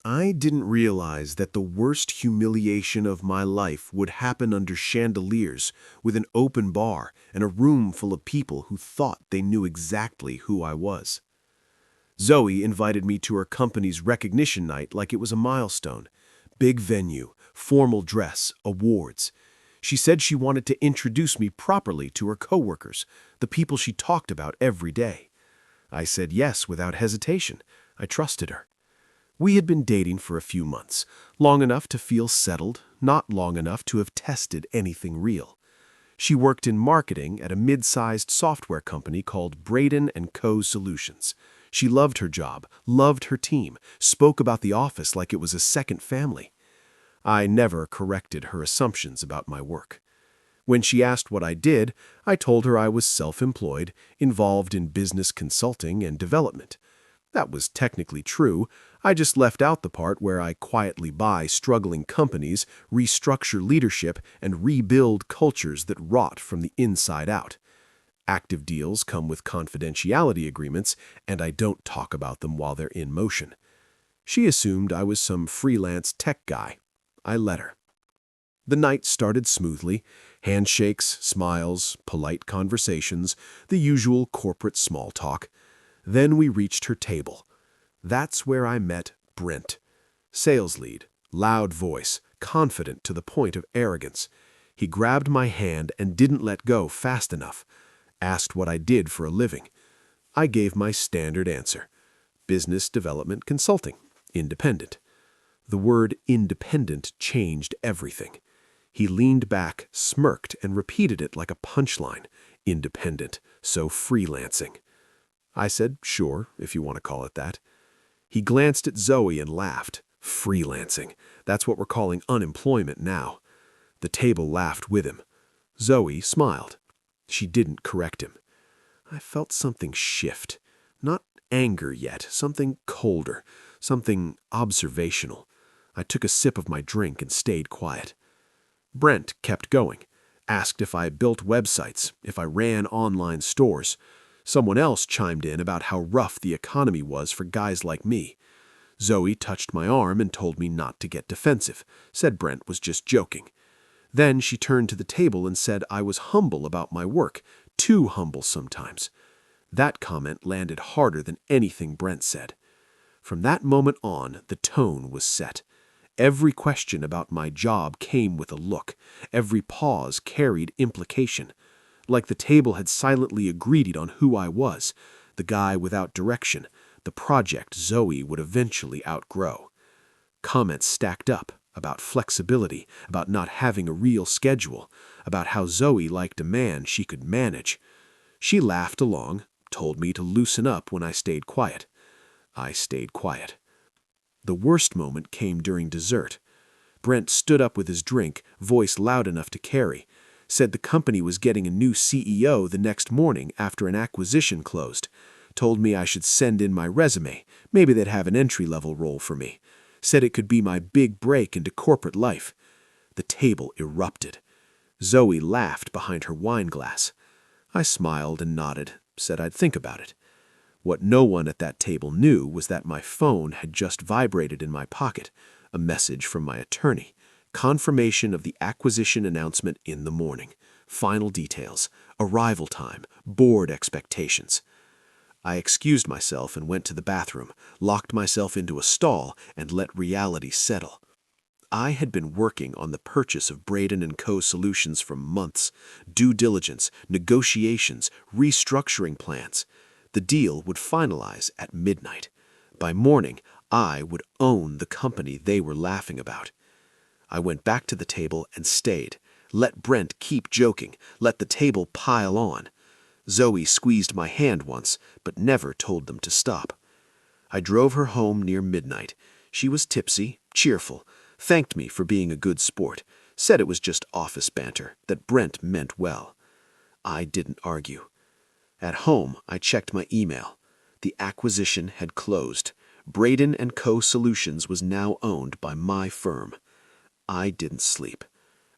I didn't realize that the worst humiliation of my life would happen under chandeliers with an open bar and a room full of people who thought they knew exactly who I was. Zoe invited me to her company's recognition night like it was a milestone. Big venue, formal dress, awards. She said she wanted to introduce me properly to her coworkers, the people she talked about every day. I said yes without hesitation. I trusted her. We had been dating for a few months, long enough to feel settled, not long enough to have tested anything real. She worked in marketing at a mid-sized software company called Braden & Co. Solutions. She loved her job, loved her team, spoke about the office like it was a second family. I never corrected her assumptions about my work. When she asked what I did, I told her I was self-employed, involved in business consulting and development. That was technically true. I just left out the part where I quietly buy struggling companies, restructure leadership, and rebuild cultures that rot from the inside out. Active deals come with confidentiality agreements, and I don't talk about them while they're in motion. She assumed I was some freelance tech guy. I let her. The night started smoothly. Handshakes, smiles, polite conversations, the usual corporate small talk. Then we reached her table. That's where I met Brent. Sales lead, loud voice, confident to the point of arrogance. He grabbed my hand and didn't let go fast enough. Asked what I did for a living. I gave my standard answer. Business development consulting. Independent. The word independent changed everything. He leaned back, smirked, and repeated it like a punchline. Independent, so freelancing. I said, sure, if you want to call it that. He glanced at Zoe and laughed. Freelancing. That's what we're calling unemployment now. The table laughed with him. Zoe smiled. She didn't correct him. I felt something shift. Not anger yet, something colder, something observational. I took a sip of my drink and stayed quiet. Brent kept going. Asked if I built websites, if I ran online stores. Someone else chimed in about how rough the economy was for guys like me. Zoe touched my arm and told me not to get defensive, said Brent was just joking. Then she turned to the table and said I was humble about my work, too humble sometimes. That comment landed harder than anything Brent said. From that moment on, the tone was set. Every question about my job came with a look. Every pause carried implication. Like the table had silently agreed on who I was, the guy without direction, the project Zoe would eventually outgrow. Comments stacked up about flexibility, about not having a real schedule, about how Zoe liked a man she could manage. She laughed along, told me to loosen up when I stayed quiet. I stayed quiet. The worst moment came during dessert. Brent stood up with his drink, voice loud enough to carry. Said the company was getting a new CEO the next morning after an acquisition closed. Told me I should send in my resume. Maybe they'd have an entry-level role for me. Said it could be my big break into corporate life. The table erupted. Zoe laughed behind her wine glass. I smiled and nodded, said I'd think about it. What no one at that table knew was that my phone had just vibrated in my pocket, a message from my attorney. Confirmation of the acquisition announcement in the morning. Final details, arrival time, board expectations. I excused myself and went to the bathroom, locked myself into a stall, and let reality settle. I had been working on the purchase of Braden & Co. Solutions for months. Due diligence, negotiations, restructuring plans. The deal would finalize at midnight. By morning, I would own the company they were laughing about. I went back to the table and stayed. Let Brent keep joking. Let the table pile on. Zoe squeezed my hand once, but never told them to stop. I drove her home near midnight. She was tipsy, cheerful, thanked me for being a good sport, said it was just office banter, that Brent meant well. I didn't argue. At home, I checked my email. The acquisition had closed. Braden & Co. Solutions was now owned by my firm. I didn't sleep.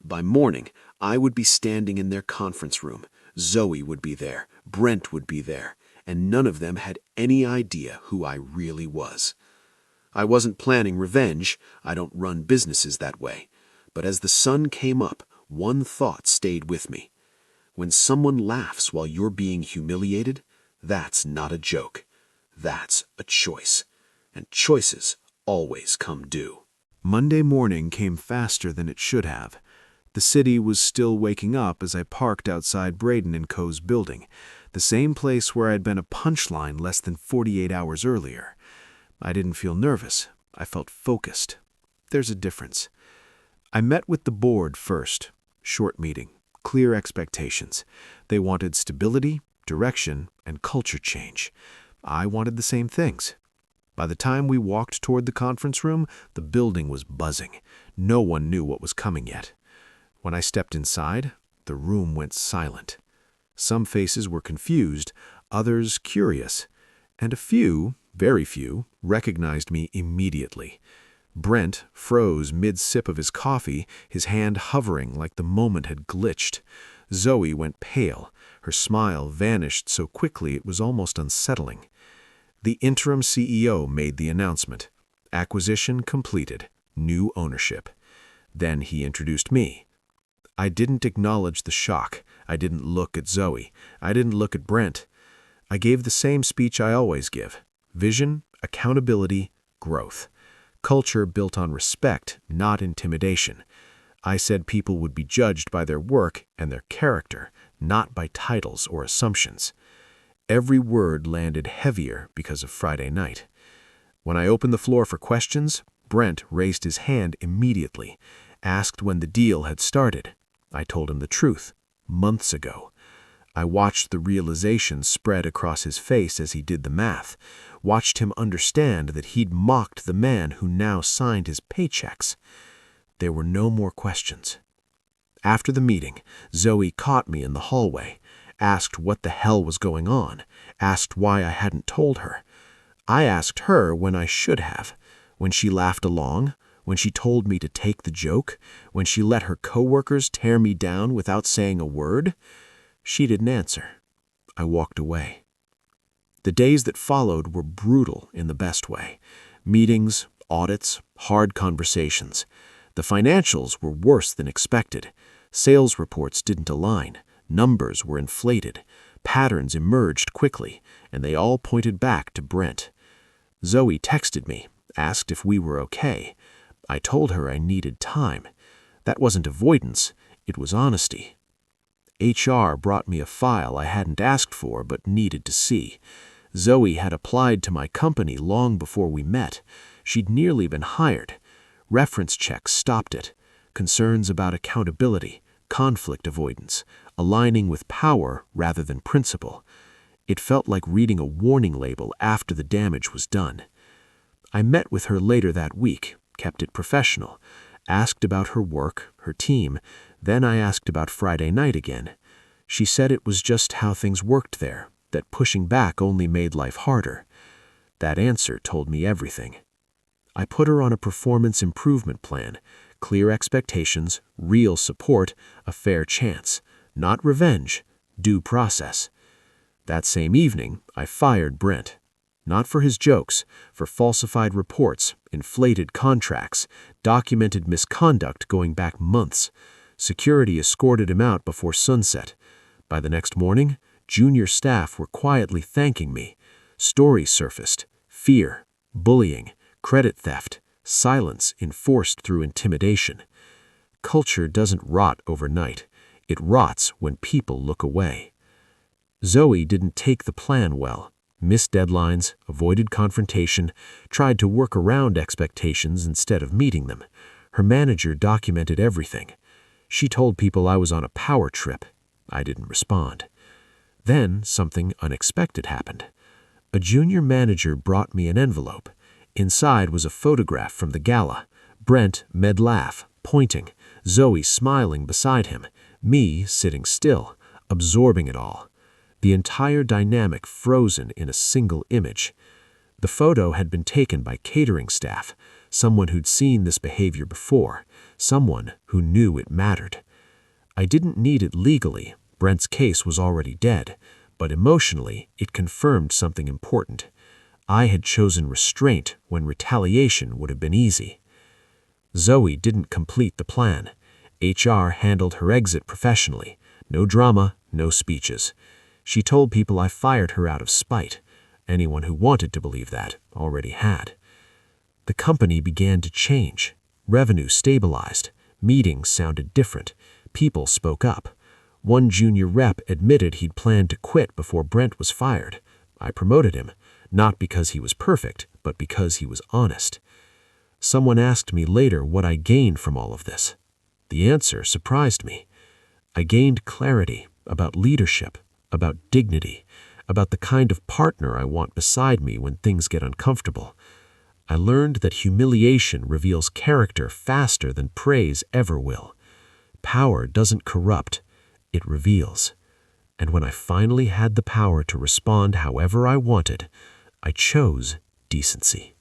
By morning, I would be standing in their conference room. Zoe would be there, Brent would be there, and none of them had any idea who I really was. I wasn't planning revenge. I don't run businesses that way. But as the sun came up, one thought stayed with me. When someone laughs while you're being humiliated, that's not a joke. That's a choice. And choices always come due. Monday morning came faster than it should have. The city was still waking up as I parked outside Braden & Co.'s building, the same place where I'd been a punchline less than 48 hours earlier. I didn't feel nervous. I felt focused. There's a difference. I met with the board first. Short meeting. Clear expectations. They wanted stability, direction, and culture change. I wanted the same things. By the time we walked toward the conference room, the building was buzzing. No one knew what was coming yet. When I stepped inside, the room went silent. Some faces were confused, others curious, and a few, very few, recognized me immediately. Brent froze mid-sip of his coffee, his hand hovering like the moment had glitched. Zoe went pale. Her smile vanished so quickly it was almost unsettling. The interim CEO made the announcement. Acquisition completed. New ownership. Then he introduced me. I didn't acknowledge the shock. I didn't look at Zoe. I didn't look at Brent. I gave the same speech I always give. Vision, accountability, growth. Culture built on respect, not intimidation. I said people would be judged by their work and their character, not by titles or assumptions. Every word landed heavier because of Friday night. When I opened the floor for questions, Brent raised his hand immediately, asked when the deal had started. I told him the truth, months ago. I watched the realization spread across his face as he did the math, watched him understand that he'd mocked the man who now signed his paychecks. There were no more questions. After the meeting, Zoe caught me in the hallway, asked what the hell was going on, asked why I hadn't told her. I asked her when I should have, when she laughed along, when she told me to take the joke, when she let her coworkers tear me down without saying a word. She didn't answer. I walked away. The days that followed were brutal in the best way. Meetings, audits, hard conversations. The financials were worse than expected. Sales reports didn't align. Numbers were inflated. Patterns emerged quickly, and they all pointed back to Brent. Zoe texted me, asked if we were okay. I told her I needed time. That wasn't avoidance, it was honesty. HR brought me a file I hadn't asked for but needed to see. Zoe had applied to my company long before we met. She'd nearly been hired. Reference checks stopped it. Concerns about accountability, conflict avoidance, aligning with power rather than principle. It felt like reading a warning label after the damage was done. I met with her later that week, kept it professional, asked about her work, her team, then I asked about Friday night again. She said it was just how things worked there, that pushing back only made life harder. That answer told me everything. I put her on a performance improvement plan, clear expectations, real support, a fair chance, not revenge, due process. That same evening, I fired Brent. Not for his jokes, for falsified reports, inflated contracts, documented misconduct going back months. Security escorted him out before sunset. By the next morning, junior staff were quietly thanking me. Stories surfaced: fear, bullying, credit theft, silence enforced through intimidation. Culture doesn't rot overnight. It rots when people look away. Zoe didn't take the plan well. Missed deadlines, avoided confrontation, tried to work around expectations instead of meeting them. Her manager documented everything. She told people I was on a power trip. I didn't respond. Then something unexpected happened. A junior manager brought me an envelope. Inside was a photograph from the gala. Brent mid-laugh, pointing, Zoe smiling beside him, me sitting still, absorbing it all. The entire dynamic frozen in a single image. The photo had been taken by catering staff, someone who'd seen this behavior before, someone who knew it mattered. I didn't need it legally. Brent's case was already dead, but emotionally, it confirmed something important. I had chosen restraint when retaliation would have been easy. Zoe didn't complete the plan. HR handled her exit professionally. No drama, no speeches. She told people I fired her out of spite. Anyone who wanted to believe that already had. The company began to change. Revenue stabilized. Meetings sounded different. People spoke up. One junior rep admitted he'd planned to quit before Brent was fired. I promoted him, not because he was perfect, but because he was honest. Someone asked me later what I gained from all of this. The answer surprised me. I gained clarity about leadership, about dignity, about the kind of partner I want beside me when things get uncomfortable. I learned that humiliation reveals character faster than praise ever will. Power doesn't corrupt, it reveals. And when I finally had the power to respond however I wanted, I chose decency.